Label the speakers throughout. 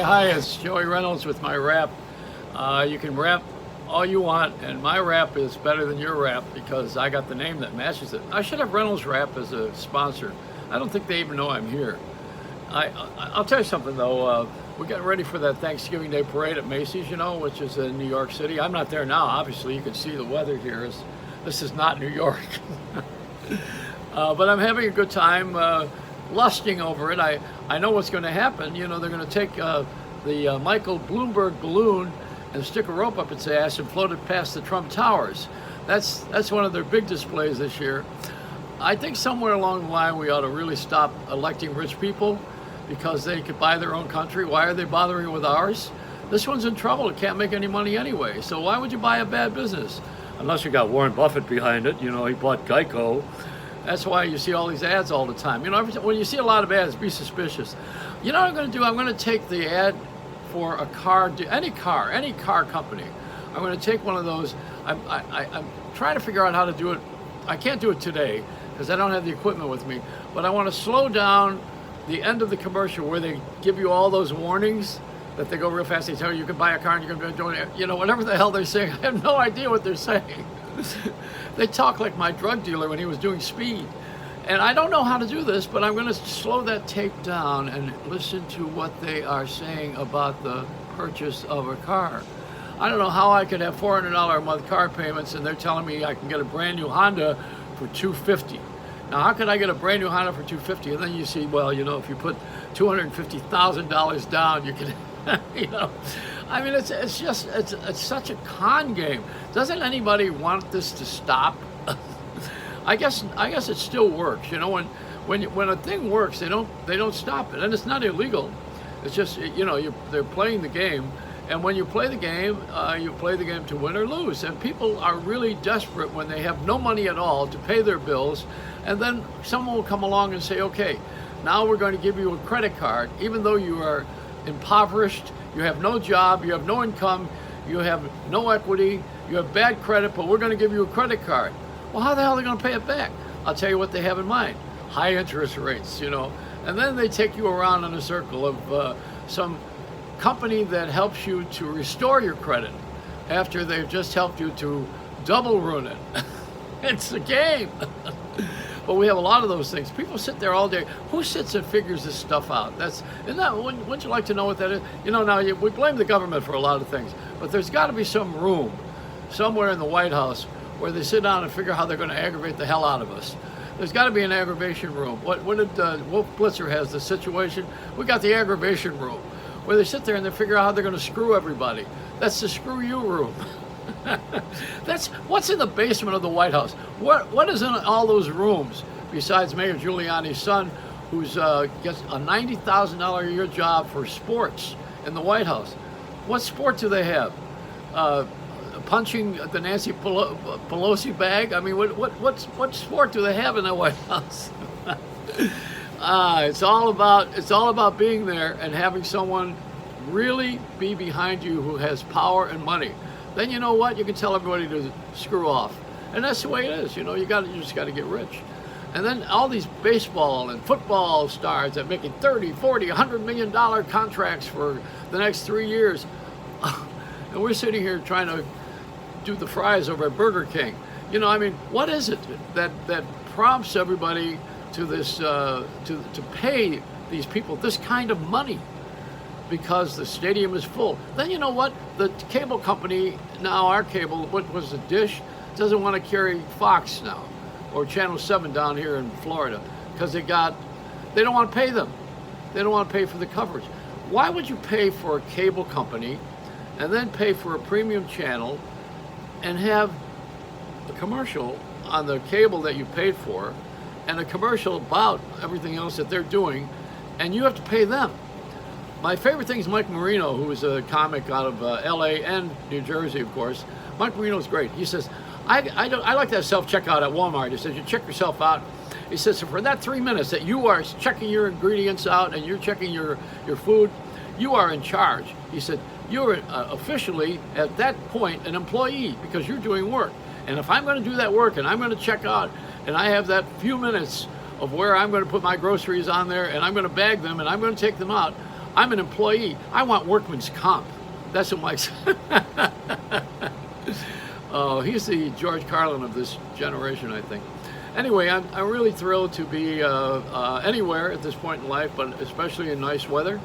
Speaker 1: Hi, it's Joey Reynolds with my rap. You can rap all you want, and my rap is better than your rap because I got the name that matches it. I should have Reynolds Rap as a sponsor. I don't think they even know I'm here. I'll tell you something though. We're getting ready for that Thanksgiving Day parade at Macy's, which is in New York City. I'm not there now, obviously. You can see the weather here. This is not New York. But I'm having a good time lusting over it. I know what's going to happen. They're going to take the Michael Bloomberg balloon and stick a rope up its ass and float it past the Trump Towers. That's one of their big displays this year. I think somewhere along the line we ought to really stop electing rich people because they could buy their own country. Why are they bothering with ours? This one's in trouble. It can't make any money anyway. So why would you buy a bad business? Unless you got Warren Buffett behind it. He bought Geico. That's why you see all these ads all the time. When you see a lot of ads, be suspicious. You know what I'm going to do? I'm going to take the ad for a car, any car company. I'm going to take one of those. I'm trying to figure out how to do it. I can't do it today because I don't have the equipment with me. But I want to slow down the end of the commercial where they give you all those warnings that they go real fast. They tell you can buy a car and you're going to be doing it. Whatever the hell they're saying. I have no idea what they're saying. They talk like my drug dealer when he was doing speed. And I don't know how to do this, but I'm going to slow that tape down and listen to what they are saying about the purchase of a car. I don't know how I could have $400 a month car payments and they're telling me I can get a brand new Honda for $250. Now, how could I get a brand new Honda for $250? And then you see, well, if you put $250,000 down, you can, I mean, it's such a con game. Doesn't anybody want this to stop? I guess it still works. When a thing works, they don't stop it, and it's not illegal. It's just they're playing the game, and when you play the game to win or lose. And people are really desperate when they have no money at all to pay their bills, and then someone will come along and say, okay, now we're going to give you a credit card, even though you are impoverished, you have no job, you have no income, you have no equity, you have bad credit, but we're going to give you a credit card. Well, how the hell are they going to pay it back? I'll tell you what they have in mind. High interest rates, And then they take you around in a circle of some company that helps you to restore your credit after they've just helped you to double ruin it. It's a game. But we have a lot of those things. People sit there all day. Who sits and figures this stuff out? Wouldn't you like to know what that is? Now we blame the government for a lot of things, but there's got to be some room somewhere in the White House where they sit down and figure how they're going to aggravate the hell out of us. There's got to be an aggravation room. What did Wolf Blitzer has the situation? We got the aggravation room where they sit there and they figure out how they're going to screw everybody. That's the screw you room. That's what's in the basement of the White House. What is in all those rooms besides Mayor Giuliani's son, who's gets a $90,000 a year job for sports in the White House? What sport do they have? Punching the Nancy Pelosi bag? I mean, what sport do they have in the White House? It's all about being there and having someone really be behind you who has power and money. Then you know what? You can tell everybody to screw off, and that's the way it is. You just got to get rich. And then all these baseball and football stars that making 30, 40, $100 million contracts for the next 3 years, and we're sitting here trying to do the fries over at Burger King. What is it that prompts everybody to this to pay these people this kind of money? Because the stadium is full. Then you know what? The cable company, now our cable, what was the Dish, doesn't want to carry Fox now, or Channel 7 down here in Florida, because they don't want to pay them. They don't want to pay for the coverage. Why would you pay for a cable company and then pay for a premium channel and have a commercial on the cable that you paid for and a commercial about everything else that they're doing, and you have to pay them? My favorite thing is Mike Marino, who is a comic out of L.A. and New Jersey, of course. Mike Marino's great. He says, I like that self-checkout at Walmart. He says, you check yourself out. He says, so for that 3 minutes that you are checking your ingredients out and you're checking your food, you are in charge. He said, you're officially, at that point, an employee because you're doing work. And if I'm going to do that work and I'm going to check out and I have that few minutes of where I'm going to put my groceries on there and I'm going to bag them and I'm going to take them out, I'm an employee. I want workman's comp. That's what Mike said. Oh, he's the George Carlin of this generation, I think. Anyway, I'm really thrilled to be anywhere at this point in life, but especially in nice weather.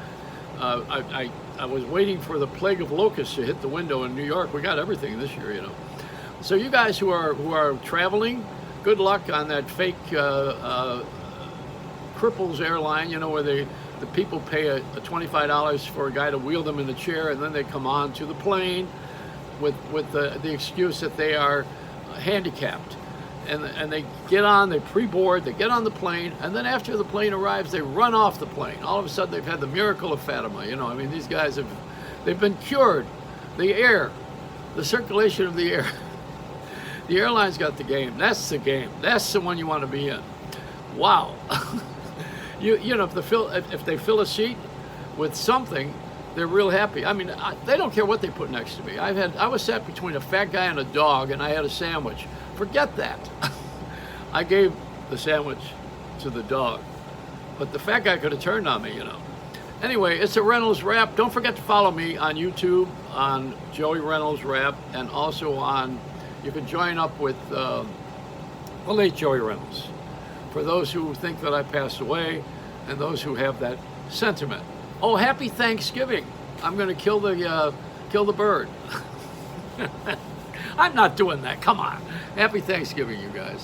Speaker 1: I was waiting for the plague of locusts to hit the window in New York. We got everything this year, you know. So you guys who are traveling, good luck on that fake Cripples airline, you know, where the people pay a $25 for a guy to wheel them in a chair, and then they come on to the plane with the excuse that they are handicapped. And they get on, they pre-board, they get on the plane, and then after the plane arrives, they run off the plane. All of a sudden, they've had the miracle of Fatima. You know, I mean, these guys they've been cured. The air, the circulation of the air. The airline's got the game. That's the game. That's the one you want to be in. Wow. You know, if they fill a seat with something, they're real happy. I mean, they don't care what they put next to me. I was sat between a fat guy and a dog, and I had a sandwich. Forget that. I gave the sandwich to the dog, but the fat guy could have turned on me, you know. Anyway, it's a Reynolds Rap. Don't forget to follow me on YouTube on Joey Reynolds Rap, and also you can join up with the late Joey Reynolds, for those who think that I passed away and those who have that sentiment. Oh, happy Thanksgiving. I'm going to kill the bird. I'm not doing that. Come on. Happy Thanksgiving, you guys.